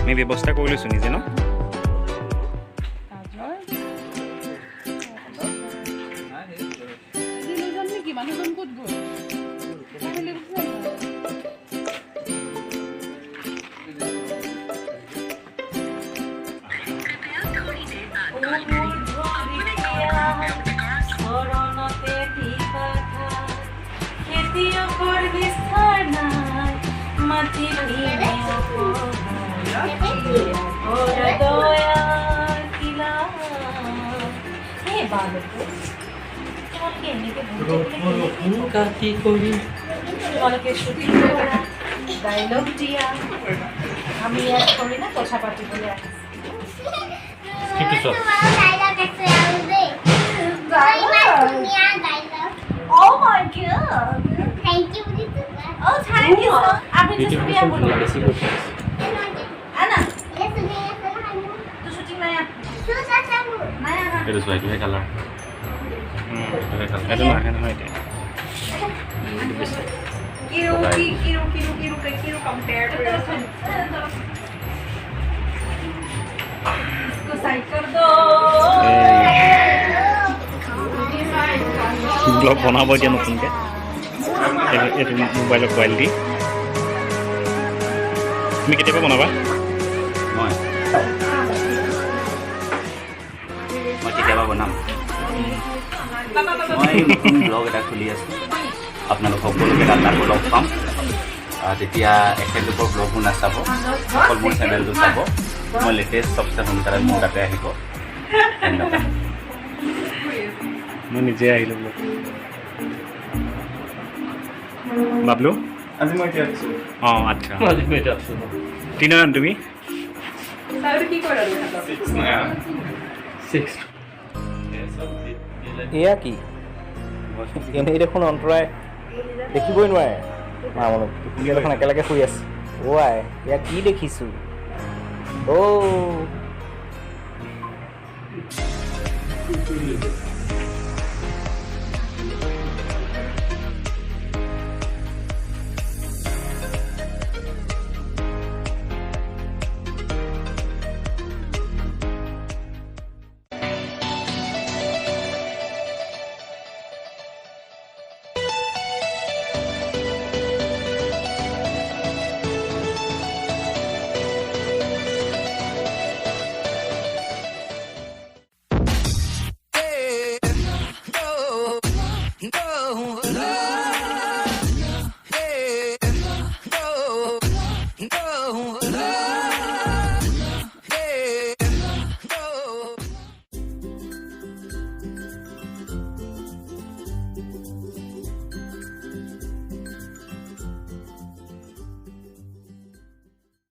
আমি ব্যৱস্থা কৰি লৈছোঁ নিজে ন ডাইলগ দিয়া আমি ইয়াত কৰি না কথা পাতিবলৈ Oh my god! Thank you. Oh, thank you. Abhi to shukriya bolo. Anna, tu shooting naya. Naya. এইটো চোৱা এইটোহে কালাৰ এইটো নহয় এতিয়া Kiru compare to इसको साइड कर दो ব্লগ বনাব এতিয়া নতুনকৈ এইটো মোবাইলৰ কোৱালিটি তুমি কেতিয়াবা বনাবা মই কেতিয়াবা বনাম মই নতুন ব্লগ এটা খুলি আছোঁ আপোনালোক সকলোকে তাকো লগ পাম তেতিয়া এখেতলোকৰ ব্লগবোৰ নাচাব অকল মোৰ চেনেলটো চাব মই লেটেষ্ট চবচে সোনকালে মোৰ তাতে আহিব ধন্যবাদ মই নিজে আহিলোঁ ব্লগ বাবলু আজি মই এতিয়া আছোঁ অঁ আচ্ছা তিনিজন তুমি এয়া কি এনেই দেখোন অন্তৰাই দেখিবই নোৱাৰে মা মনত দেখোন একেলগে শুই আছে অ' আই এয়া কি দেখিছোঁ No.